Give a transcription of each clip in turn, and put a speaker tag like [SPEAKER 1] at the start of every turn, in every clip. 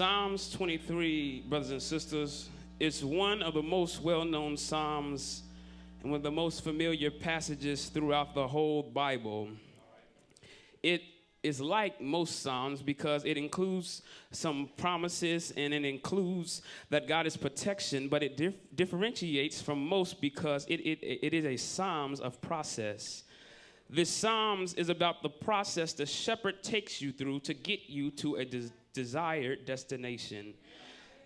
[SPEAKER 1] Psalms 23, brothers and sisters, is one of the most well-known psalms and one of the most familiar passages throughout the whole Bible. It is like most psalms because it includes some promises and it includes that God is protection, but it differentiates from most because it is a psalms of process. This psalms is about the process the shepherd takes you through to get you to a desired destination.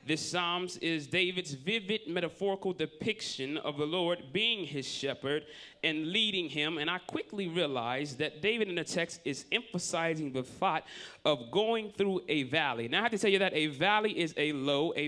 [SPEAKER 1] This psalms is David's vivid metaphorical depiction of the Lord being his shepherd and leading him. And I quickly realized that David in the text is emphasizing the thought of going through a valley. Now I have to tell you that a valley is a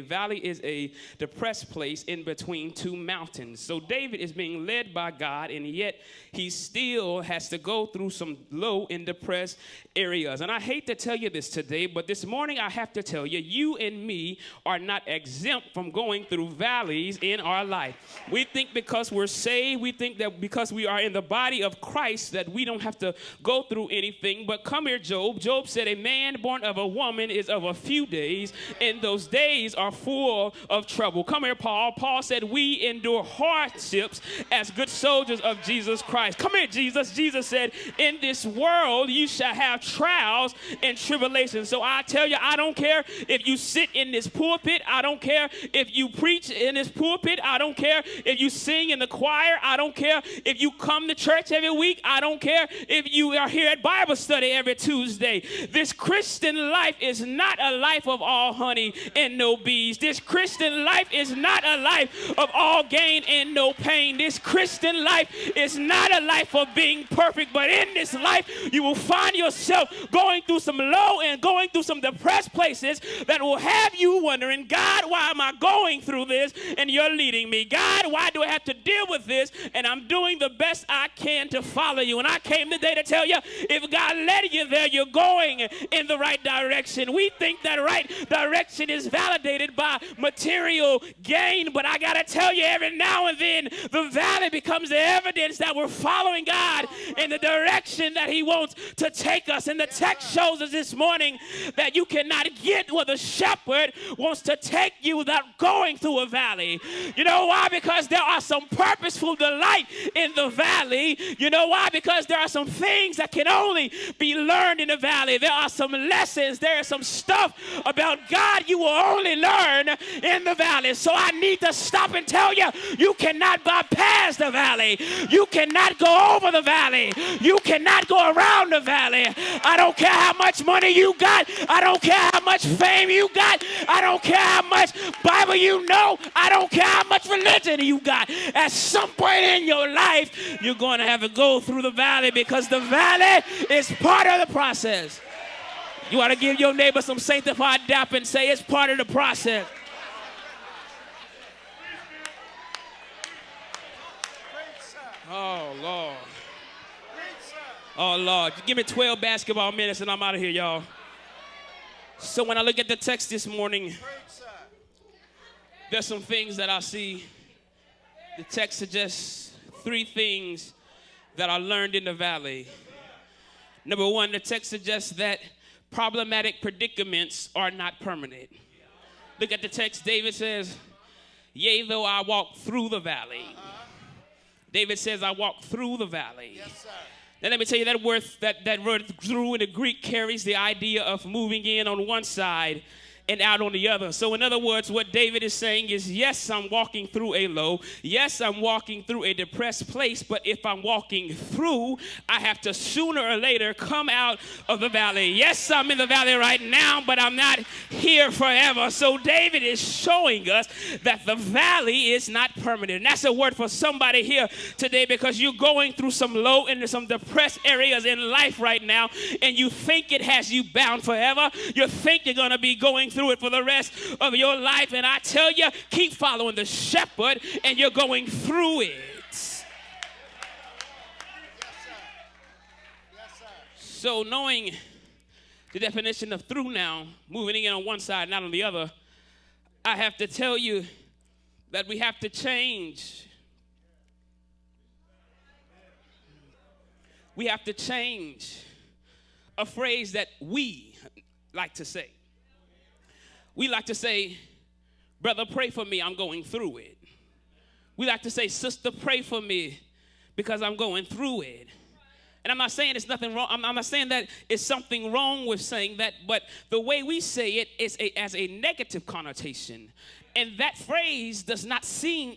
[SPEAKER 1] valley is a depressed place in between two mountains. So David is being led by God, and yet he still has to go through some low and depressed areas. And I hate to tell you this today, but this morning I have to tell you, you and me are not exempt from going through valleys in our life. We think because we're saved, we think that because we are in the body of Christ that we don't have to go through anything. But come here, Job. Job said, a man born of a woman is of a few days, and those days are full of trouble. Come here, Paul. Paul said, we endure hardships as good soldiers of Jesus Christ. Come here, Jesus. Jesus said, in this world you shall have trials and tribulations. So I tell you, I don't care if you sit in this pulpit. I don't care if you preach in this pulpit. I don't care if you sing in the choir. I don't care if you come to church every week. I don't care if you are here at Bible study every Tuesday. This Christian life is not a life of all honey and no bees. This Christian life is not a life of all gain and no pain. This Christian life is not a life of being perfect, but in this life you will find yourself going through some low and going through some depressed places that will have you wondering, God, why am I going through this? And you're leading me. God, why do I have to deal with this? And I'm doing the best I can to follow you. And I came today to tell you, if God led you there, you're going in the right direction. We think that right direction is validated by material gain, but I got to tell you, every now and then, the valley becomes the evidence that we're following God in the direction that he wants to take us. And the text shows us this morning that you cannot get where the shepherd wants to take you without going through a valley. You know why? Because there are some purposeful delight in the valley. You know why? Because there are some things that can only be learned in the valley. There are some lessons. There is some stuff about God you will only learn in the valley. So I need to stop and tell you, you cannot bypass the valley. You cannot go over the valley. You cannot go around the valley. I don't care how much money you got. I don't care how much fame you got. I don't care how much Bible you know. I don't care how much religion you got. At some point in your life, you're going to have to go through the valley because the valley is part of the process. You ought to give your neighbor some sanctified dap and say it's part of the process. Oh, Lord. Oh, Lord. Give me 12 basketball minutes and I'm out of here, y'all. So when I look at the text this morning, there's some things that I see. The text suggests 3 things that I learned in the valley. Number 1, the text suggests that problematic predicaments are not permanent. Look at the text. David says, yea, though I walk through the valley. David says, I walk through the valley. Yes, sir. Now let me tell you, that word through in the Greek carries the idea of moving in on one side and out on the other. So in other words, what David is saying is, yes, I'm walking through a low. Yes, I'm walking through a depressed place. But if I'm walking through, I have to sooner or later come out of the valley. Yes, I'm in the valley right now, but I'm not here forever. So David is showing us that the valley is not permanent. And that's a word for somebody here today, because you're going through some low and some depressed areas in life right now, and you think it has you bound forever. You think you're going to be going through it for the rest of your life, and I tell you, keep following the shepherd and you're going through it. Yes, sir. Yes, sir. So knowing the definition of through now, moving in on one side, not on the other, I have to tell you that we have to change. We have to change a phrase that we like to say. We like to say, brother, pray for me, I'm going through it. We like to say, sister, pray for me because I'm going through it. And I'm not saying it's nothing wrong. I'm not saying that it's something wrong with saying that, but the way we say it is as a negative connotation. And that phrase is not seen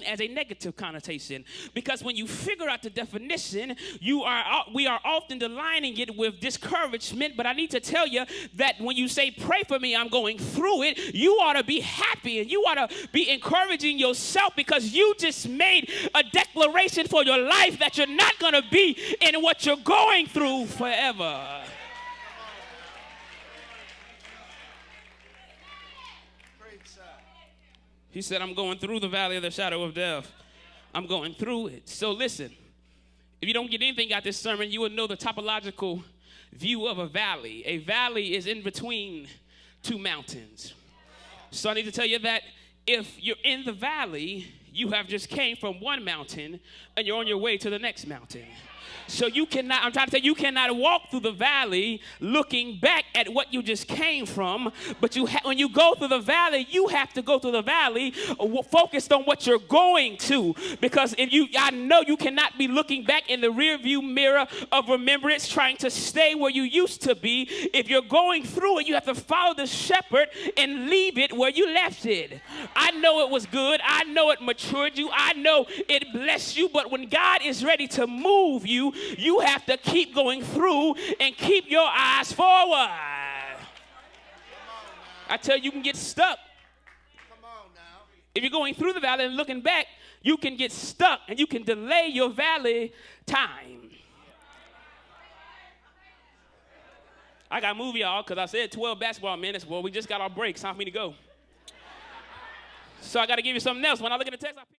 [SPEAKER 1] as a negative connotation, because when you figure out the definition, we are often aligning it with discouragement. But I need to tell you that when you say, pray for me, I'm going through it, you ought to be happy and you ought to be encouraging yourself, because you just made a declaration for your life that you're not going to be in what you're going through forever. He said, I'm going through the valley of the shadow of death. I'm going through it. So listen, if you don't get anything out this sermon, you will know the topological view of a valley. A valley is in between two mountains. So I need to tell you that if you're in the valley, you have just came from one mountain and you're on your way to the next mountain. So you cannot, I'm trying to say, you cannot walk through the valley looking back at what you just came from. But when you go through the valley, you have to go through the valley focused on what you're going to. Because I know you cannot be looking back in the rearview mirror of remembrance trying to stay where you used to be. If you're going through it, you have to follow the shepherd and leave it where you left it. I know it was good. I know it matured you. I know it blessed you. But when God is ready to move you, you have to keep going through and keep your eyes forward. I tell you, you can get stuck. If you're going through the valley and looking back, you can get stuck and you can delay your valley time. I got to move y'all because I said 12 basketball minutes. Well, we just got our break. It's time for me to go. So I got to give you something else. When I look at the text,